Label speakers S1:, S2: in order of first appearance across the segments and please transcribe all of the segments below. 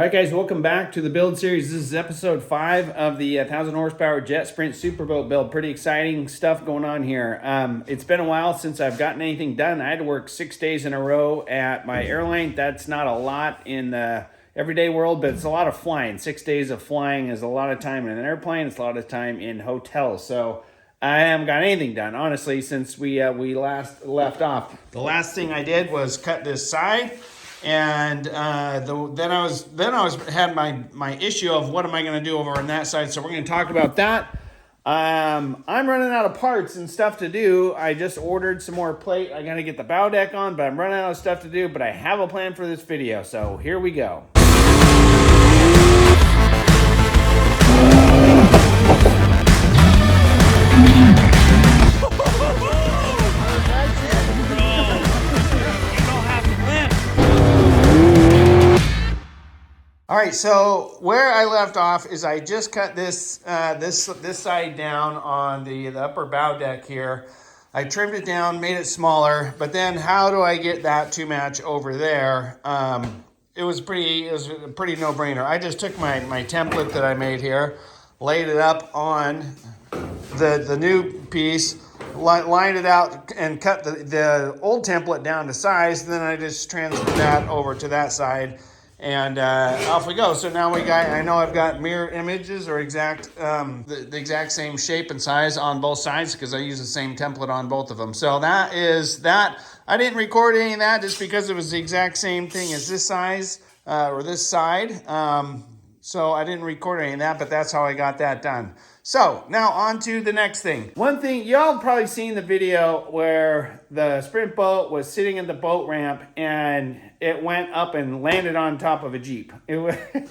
S1: All right, guys, welcome back to the build series. This is episode 5 of the 1,000 horsepower Jetsprint superboat build. Pretty exciting stuff going on here. It's been a while since I've gotten anything done. I had to work 6 days in a row at my airline. That's not a lot in the everyday world, but it's a lot of flying. 6 days of flying is a lot of time in an airplane. It's a lot of time in hotels. So I haven't got anything done, honestly, since we last left off. The last thing I did was cut this side. And then I had my issue of what am I going to do over on that side. So we're going to talk about that. I'm running out of parts and stuff to do. I just ordered some more plate. I got to get the bow deck on, but I'm running out of stuff to do. But I have a plan for this video, so here we go. All right, so where I left off is I just cut this side down on the upper bow deck here. I trimmed it down, made it smaller, but then how do I get that to match over there? It was a pretty no-brainer. I just took my template that I made here, laid it up on the new piece, lined it out, and cut the old template down to size. Then I just transferred that over to that side. And off we go. So now I know I've got mirror images or the exact same shape and size on both sides because I use the same template on both of them. So that is that. I didn't record any of that just because it was the exact same thing as this size or this side. So I didn't record any of that, but that's how I got that done. So now on to the next thing. One thing, y'all probably seen the video where the sprint boat was sitting in the boat ramp and it went up and landed on top of a Jeep. That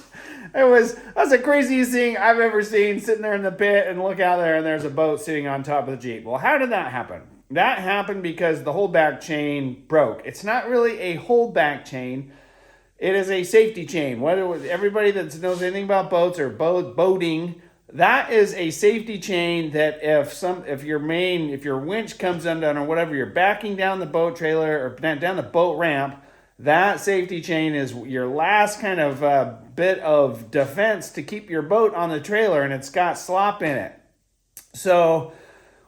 S1: was the craziest thing I've ever seen, sitting there in the pit and look out there and there's a boat sitting on top of the Jeep. Well, how did that happen? That happened because the holdback chain broke. It's not really a holdback chain. It is a safety chain. Everybody that knows anything about boats or boating, that is a safety chain that if your winch comes undone or whatever, you're backing down the boat trailer or down the boat ramp, that safety chain is your last kind of bit of defense to keep your boat on the trailer, and it's got slop in it. So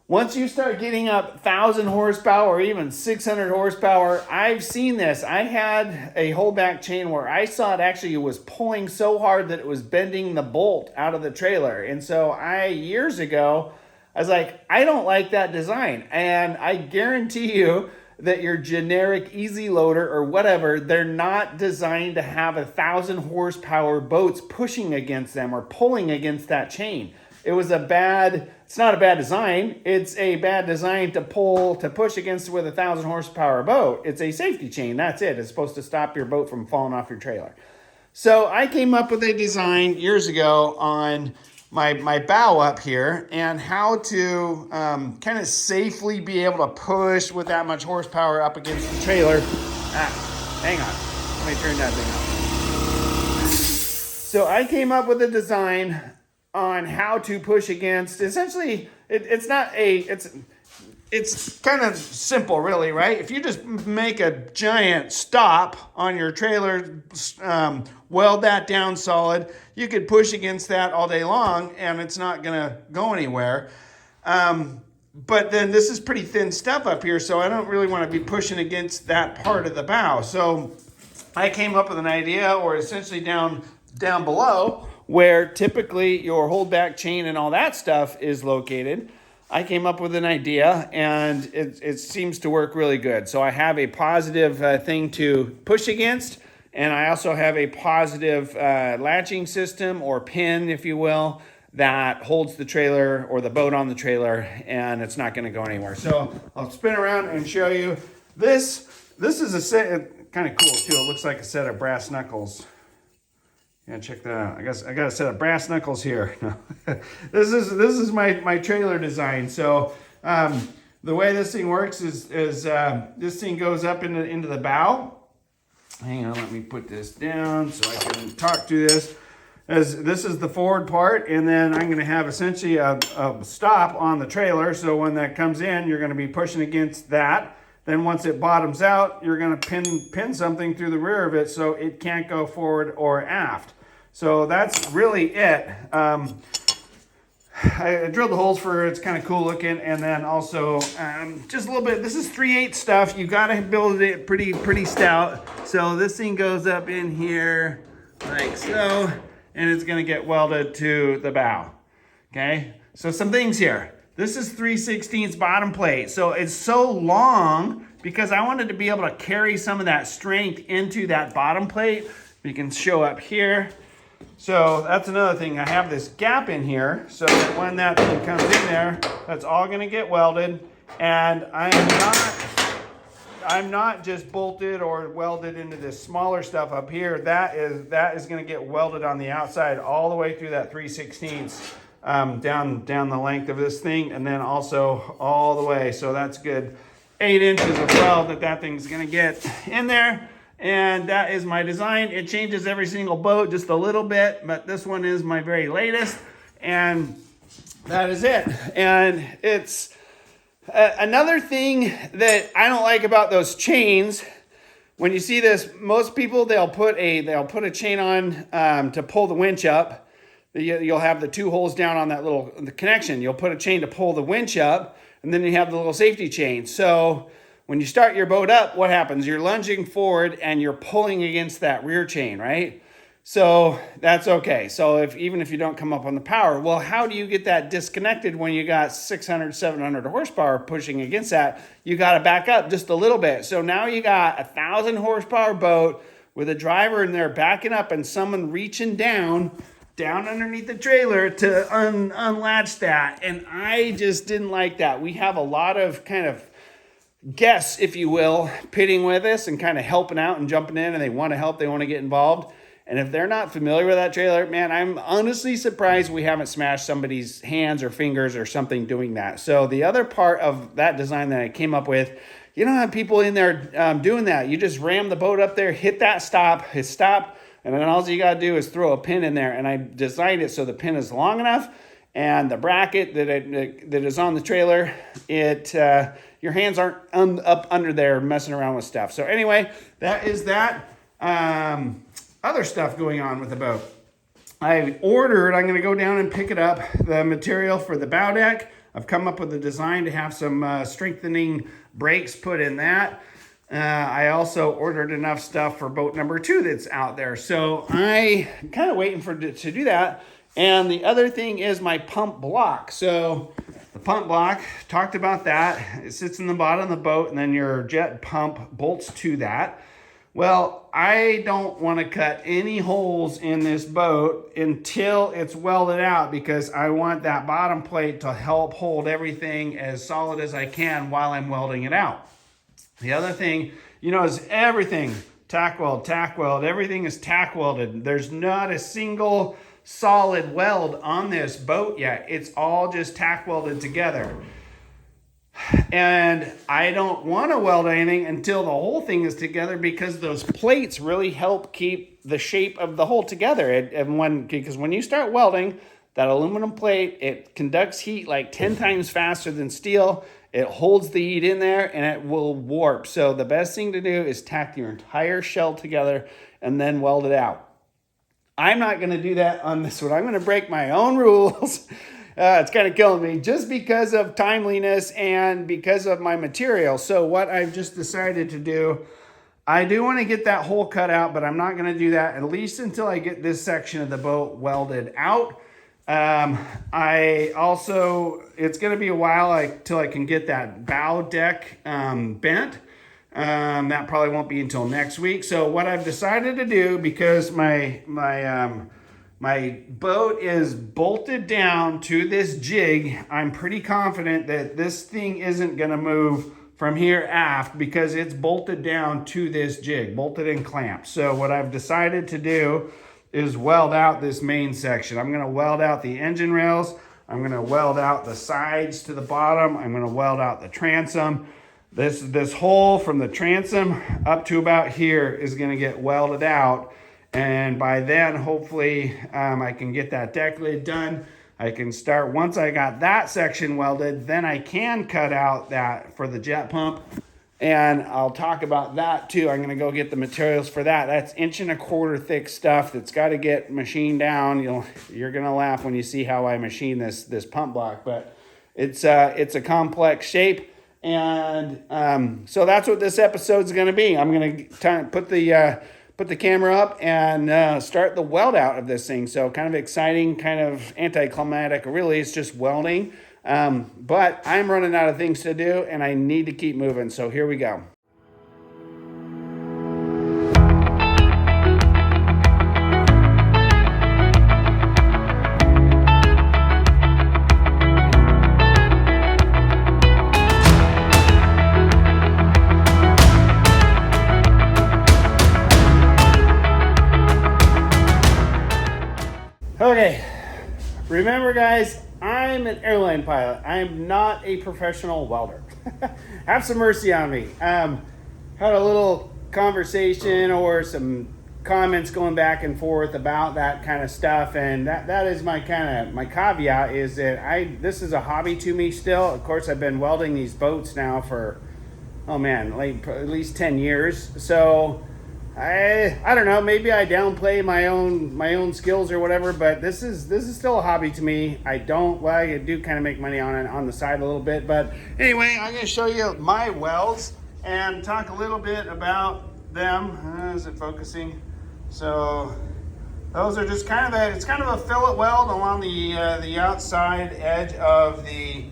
S1: once you start getting up 1,000 horsepower or even 600 horsepower, I've seen this. I had a holdback chain where I saw it was pulling so hard that it was bending the bolt out of the trailer. And so years ago, I was like, I don't like that design. And I guarantee you that your generic easy loader or whatever, they're not designed to have 1,000 horsepower boats pushing against them or pulling against that chain. It's not a bad design. It's a bad design to push against with 1,000 horsepower boat. It's a safety chain. That's it. It's supposed to stop your boat from falling off your trailer. So I came up with a design years ago on my bow up here and how to kind of safely be able to push with that much horsepower up against the trailer. Hang on. Let me turn that thing off. So I came up with a design on how to push against. Essentially, it's kind of simple, really, right? If you just make a giant stop on your trailer, weld that down solid, you could push against that all day long, and it's not going to go anywhere. But then this is pretty thin stuff up here, so I don't really want to be pushing against that part of the bow. So I came up with an idea, or essentially down below, where typically your holdback chain and all that stuff is located. I came up with an idea, and it seems to work really good. So I have a positive thing to push against, and I also have a positive latching system or pin, if you will, that holds the trailer or the boat on the trailer, and it's not going to go anywhere. So I'll spin around and show you this. This is a set, kind of cool too. It looks like a set of brass knuckles. Yeah, check that out. I got a set of brass knuckles here. This is my trailer design. So the way this thing works is this thing goes up into the bow. Hang on, let me put this down so I can talk to this. As this is the forward part, and then I'm going to have essentially a stop on the trailer. So when that comes in, you're going to be pushing against that. Then once it bottoms out, you're going to pin something through the rear of it so it can't go forward or aft. So that's really it. I drilled the holes for it's kind of cool looking, and then also just a little bit. This is 3/8 stuff. You got to build it pretty stout. So this thing goes up in here like so, and it's going to get welded to the bow. Okay, so some things here. This is 3/16 bottom plate. So it's so long because I wanted to be able to carry some of that strength into that bottom plate. You can show up here. So that's another thing. I have this gap in here so that when that thing comes in there, that's all going to get welded. And I'm not just bolted or welded into this smaller stuff up here. That is going to get welded on the outside all the way through that 3/16 down the length of this thing, and then also all the way. So that's good 8 inches of weld that thing's going to get in there. And that is my design. It changes every single boat just a little bit, but this one is my very latest, and that is it. And it's another thing that I don't like about those chains. When you see this, most people they'll put a chain on to pull the winch up. You'll have the 2 holes down on that little connection. You'll put a chain to pull the winch up, and then you have the little safety chain. So when you start your boat up, what happens? You're lunging forward and you're pulling against that rear chain, right? So that's okay. So even if you don't come up on the power, well, how do you get that disconnected when you got 600, 700 horsepower pushing against that? You got to back up just a little bit. So now you got a 1,000 horsepower boat with a driver in there backing up and someone reaching down underneath the trailer to unlatch that. And I just didn't like that. We have a lot of kind of guests, if you will, pitting with us and kind of helping out and jumping in, and they want to help, they want to get involved. And if they're not familiar with that trailer, man, I'm honestly surprised we haven't smashed somebody's hands or fingers or something doing that. So the other part of that design that I came up with, you don't have people in there doing that. You just ram the boat up there, hit that stop, hit stop, and then all you got to do is throw a pin in there. And I designed it so the pin is long enough, and the bracket that is on the trailer, your hands aren't up under there messing around with stuff. So anyway, that is that. Other stuff going on with the boat. I'm going to go down and pick it up, the material for the bow deck. I've come up with a design to have some strengthening brakes put in that. I also ordered enough stuff for boat number 2 that's out there. So I'm kind of waiting to do that. And the other thing is my pump block. So the pump block, talked about that. It sits in the bottom of the boat, and then your jet pump bolts to that. Well, I don't want to cut any holes in this boat until it's welded out, because I want that bottom plate to help hold everything as solid as I can while I'm welding it out. The other thing, is everything tack weld, everything is tack welded. There's not a single solid weld on this boat yet. It's all just tack welded together. And I don't want to weld anything until the whole thing is together, because those plates really help keep the shape of the hole together. Because when you start welding, that aluminum plate, it conducts heat like 10 times faster than steel. It holds the heat in there and it will warp. So the best thing to do is tack your entire shell together and then weld it out. I'm not going to do that on this one. I'm going to break my own rules. It's kind of killing me just because of timeliness and because of my material. So what I've just decided to do, I do want to get that hole cut out, but I'm not going to do that at least until I get this section of the boat welded out. It's going to be a while till I can get that bow deck bent. That probably won't be until next week. So what I've decided to do, because my boat is bolted down to this jig, I'm pretty confident that this thing isn't going to move from here aft because it's bolted down to this jig, bolted and clamped. So what I've decided to do is weld out this main section. I'm going to weld out the engine rails. I'm going to weld out the sides to the bottom. I'm going to weld out the transom. This hole from the transom up to about here is going to get welded out. And by then, hopefully, I can get that deck lid done. I can start, once I got that section welded, then I can cut out that for the jet pump. And I'll talk about that too. I'm gonna go get the materials for that. That's 1.25 inch thick stuff that's got to get machined down. You're gonna laugh when you see how I machine this pump block, but it's a complex shape. And so that's what this episode's gonna be. I'm gonna put the camera up and start the weld out of this thing. So kind of exciting, kind of anticlimactic. Really, it's just welding. But I'm running out of things to do and I need to keep moving. So here we go. Okay, remember guys, I'm an airline pilot. I'm not a professional welder. Have some mercy on me. Had a little conversation or some comments going back and forth about that kind of stuff, and that is my caveat is that this is a hobby to me still. Of course, I've been welding these boats now for like at least 10 years. So I don't know, maybe I downplay my own skills or whatever, but this is still a hobby to me. I do kind of make money on it on the side a little bit, but anyway, I'm going to show you my welds and talk a little bit about them. Is it focusing? So those are just it's kind of a fillet weld along the outside edge of the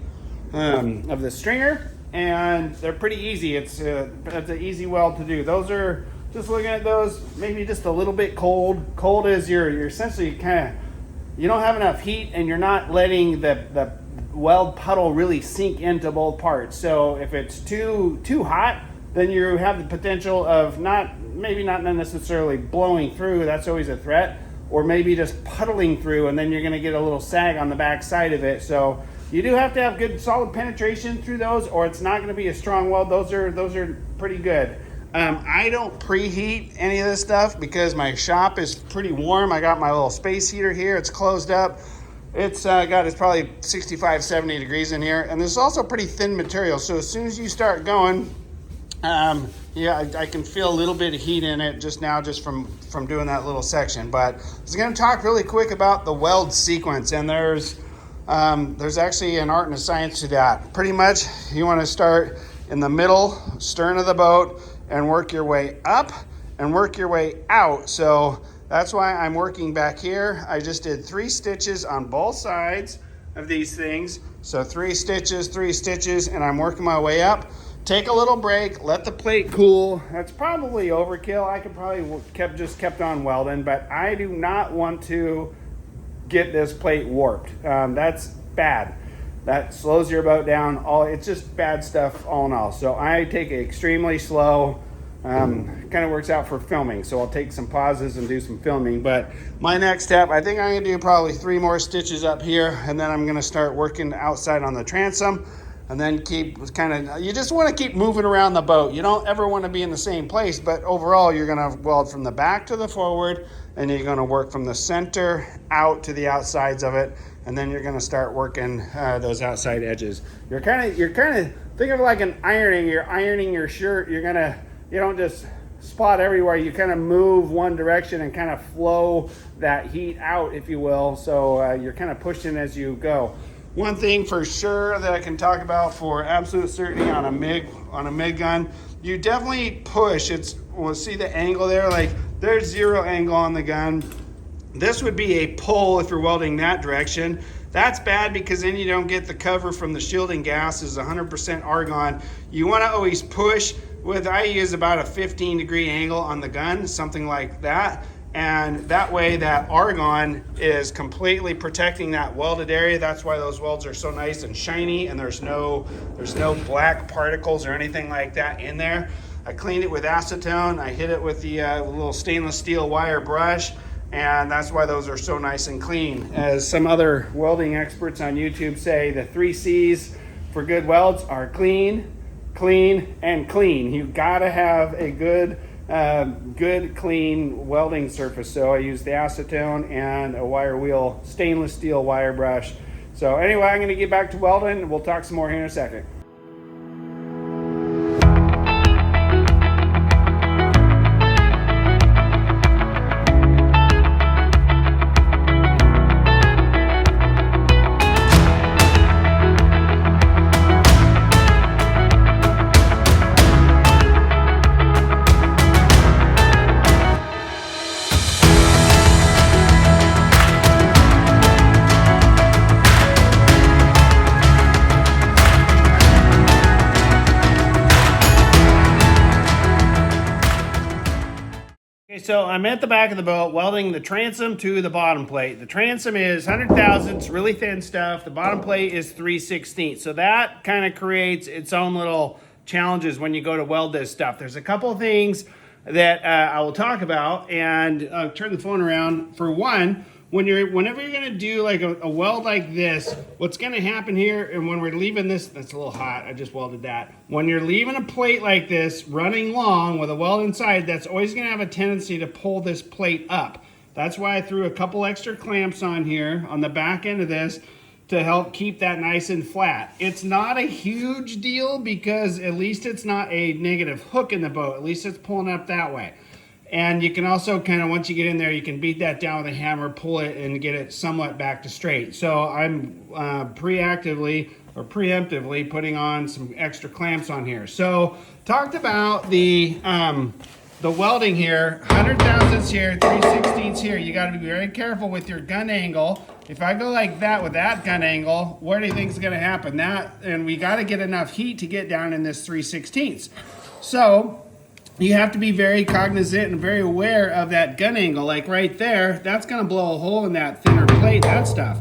S1: stringer, and they're pretty easy. It's an easy weld to do. Those are, just looking at those, maybe just a little bit cold. Cold is you're essentially you don't have enough heat and you're not letting the weld puddle really sink into both parts. So if it's too hot, then you have the potential of maybe not necessarily blowing through. That's always a threat. Or maybe just puddling through, and then you're gonna get a little sag on the back side of it. So you do have to have good solid penetration through those, or it's not gonna be a strong weld. Those are pretty good. I don't preheat any of this stuff because my shop is pretty warm. I got my little space heater here. It's closed up. It's probably 65, 70 degrees in here. And this is also pretty thin material. So as soon as you start going, I can feel a little bit of heat in it just from doing that little section. But I was going to talk really quick about the weld sequence. And there's actually an art and a science to that. Pretty much you want to start in the middle stern of the boat and work your way up and work your way out. So that's why I'm working back here. I just did 3 stitches on both sides of these things. So 3 stitches, and I'm working my way up. Take a little break, let the plate cool. That's probably overkill. I could probably kept on welding, but I do not want to get this plate warped. That's bad. That slows your boat down. It's just bad stuff all in all. So I take it extremely slow. Kind of works out for filming. So I'll take some pauses and do some filming. But my next step, I think I'm gonna do probably 3 more stitches up here, and then I'm gonna start working outside on the transom, and then you just want to keep moving around the boat. You don't ever want to be in the same place, but overall you're gonna weld from the back to the forward, and you're gonna work from the center out to the outsides of it. And then you're gonna start working those outside edges. You're kind of think of it like an ironing. You're ironing your shirt. You don't just spot everywhere. You kind of move one direction and kind of flow that heat out, if you will. So you're kind of pushing as you go. One thing for sure that I can talk about for absolute certainty on a MIG gun, you definitely push. We'll see the angle there. Like there's 0 angle on the gun. This would be a pull if you're welding that direction. That's bad because then you don't get the cover from the shielding gas. Is 100% argon. You want to always push I use about a 15-degree angle on the gun, something like that. And that way that argon is completely protecting that welded area. That's why those welds are so nice and shiny, and there's no black particles or anything like that in there. I cleaned it with acetone. I hit it with the little stainless steel wire brush. And that's why those are so nice and clean. As some other welding experts on YouTube say, the 3 C's for good welds are clean, clean, and clean. You've got to have a good clean welding surface. So I use the acetone and a wire wheel stainless steel wire brush. So anyway, I'm going to get back to welding. We'll talk some more here in a second. so I'm at the back of the boat welding the transom to the bottom plate. The transom is 100 thousandths, really thin stuff. The bottom plate is 3/16. So that kind of creates its own little challenges when you go to weld this stuff. There's a couple of things that I will talk about, and turn the phone around. For one, whenever you're gonna do like a weld like this, what's gonna happen here, and when we're leaving this, that's a little hot, I just welded that. When you're leaving a plate like this running long with a weld inside, that's always gonna have a tendency to pull this plate up. That's why I threw a couple extra clamps on here on the back end of this to help keep that nice and flat. It's not a huge deal because at least it's not a negative hook in the boat. At least it's pulling up that way. And you can also kind of, once you get in there, you can beat that down with a hammer, pull it, and get it somewhat back to straight. So I'm preemptively putting on some extra clamps on here. So talked about the welding here, 100 thousandths here, 3/16 here. You got to be very careful with your gun angle. If I go like that with that gun angle, what do you think is going to happen? And we got to get enough heat to get down in this 3/16. So you have to be very cognizant and very aware of that gun angle. Like right there, that's going to blow a hole in that thinner plate, that stuff.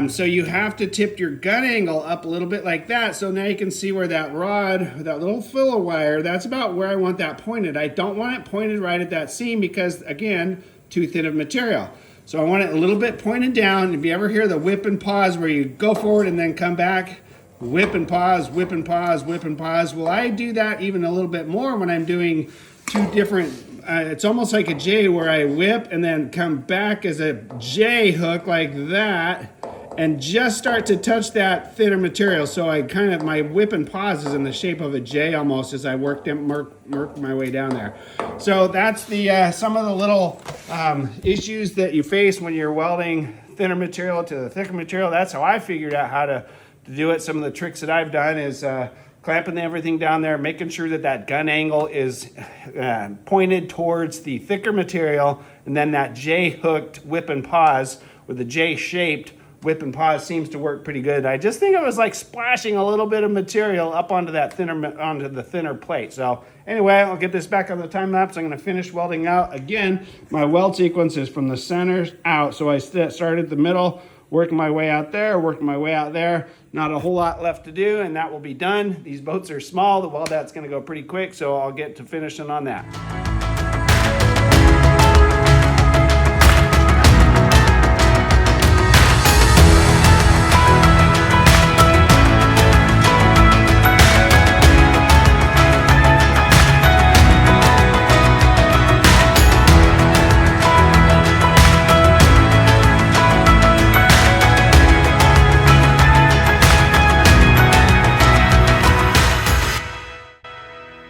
S1: So you have to tip your gun angle up a little bit like that. So now you can see where that rod, that little filler wire, that's about where I want that pointed. I don't want it pointed right at that seam because, again, too thin of material. So I want it a little bit pointed down. If you ever hear the whip and pause where you go forward and then come back, whip and pause, whip and pause, whip and pause. Well, I do that even a little bit more when I'm doing two different, it's almost like a J where I whip and then come back as a J hook like that and just start to touch that thinner material. So I kind of, my whip and pause is in the shape of a J almost as I work my way down there. So that's the some of the little issues that you face when you're welding thinner material to the thicker material. That's how I figured out how to do it. Some of the tricks that I've done is clamping everything down there, making sure that that gun angle is pointed towards the thicker material, and then that J-hooked whip and pause, or the J-shaped whip and pause seems to work pretty good. I just think it was like splashing a little bit of material up onto that onto the thinner plate. So anyway, I'll get this back on the time lapse. I'm going to finish welding out. Again, my weld sequence is from the center out. So I started the middle, working my way out there, working my way out there. Not a whole lot left to do, and that will be done. These boats are small. The weld out's going to go pretty quick, so I'll get to finishing on that.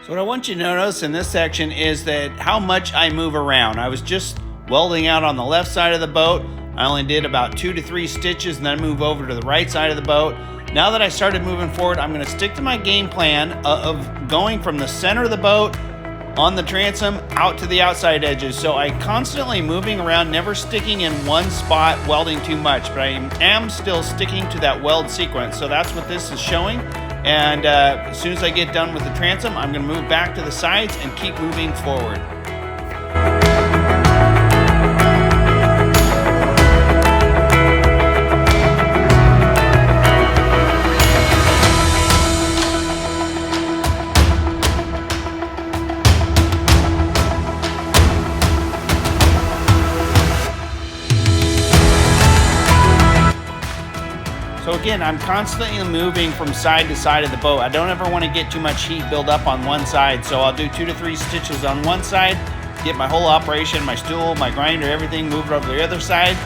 S1: What I want you to notice in this section is that how much I move around. I was just welding out on the left side of the boat. I only did about 2 to 3 stitches and then move over to the right side of the boat. Now that I started moving forward, I'm going to stick to my game plan of going from the center of the boat on the transom out to the outside edges. So I constantly moving around, never sticking in one spot, welding too much, but I am still sticking to that weld sequence. So that's what this is showing. And as soon as I get done with the transom, I'm going to move back to the sides and keep moving forward. So again, I'm constantly moving from side to side of the boat. I don't ever want to get too much heat build up on one side. So I'll do 2 to 3 stitches on one side, get my whole operation, my stool, my grinder, everything, move it over to the other side,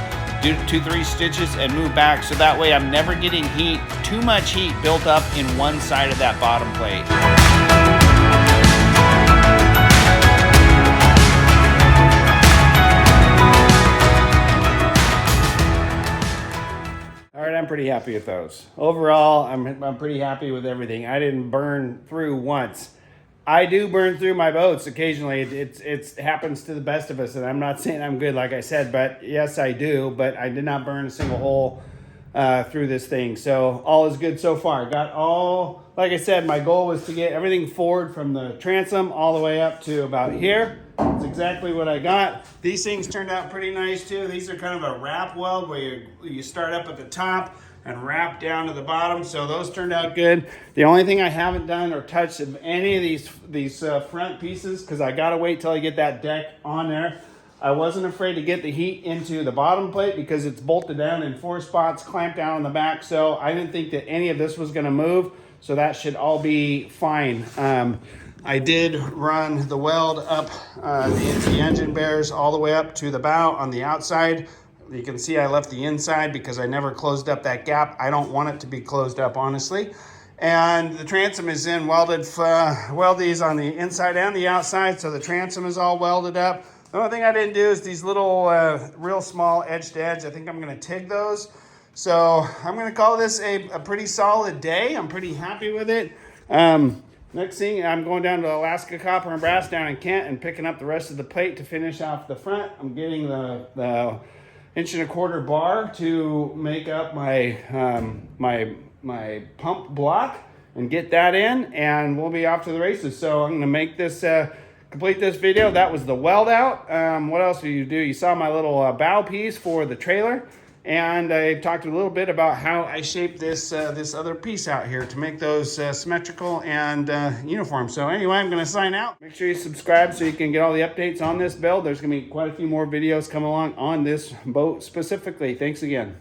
S1: do 2 to 3 stitches and move back. So that way I'm never getting too much heat built up in one side of that bottom plate. I'm pretty happy with those. Overall, I'm pretty happy with everything. I didn't burn through once. I do burn through my boats occasionally. It happens to the best of us, and I'm not saying I'm good, like I said, but yes, I do. But I did not burn a single hole through this thing. So all is good so far. Got all, like I said, my goal was to get everything forward from the transom all the way up to about here. That's exactly what I got. These things turned out pretty nice too. These are kind of a wrap weld where you start up at the top and wrap down to the bottom. So those turned out good. The only thing I haven't done or touched of any of these front pieces, because I gotta wait till I get that deck on there. I wasn't afraid to get the heat into the bottom plate because it's bolted down in 4 spots, clamped down on the back. So I didn't think that any of this was gonna move. So that should all be fine. I did run the weld up the engine bears all the way up to the bow on the outside. You can see I left the inside because I never closed up that gap. I don't want it to be closed up, honestly. And the transom is in welded, weldies on the inside and the outside, so the transom is all welded up. The only thing I didn't do is these little real small edge to edge. I think I'm gonna TIG those. So I'm gonna call this a pretty solid day. I'm pretty happy with it. Next thing, I'm going down to Alaska Copper and Brass down in Kent and picking up the rest of the plate to finish off the front. I'm getting the 1.25" bar to make up my my pump block and get that in, and we'll be off to the races. So I'm gonna make this complete this video. That was the weld out. What else do? You saw my little bow piece for the trailer, and I talked a little bit about how I shaped this this other piece out here to make those symmetrical and uniform. So anyway, I'm gonna sign out. Make sure you subscribe so you can get all the updates on this build. There's gonna be quite a few more videos coming along on this boat specifically. Thanks again.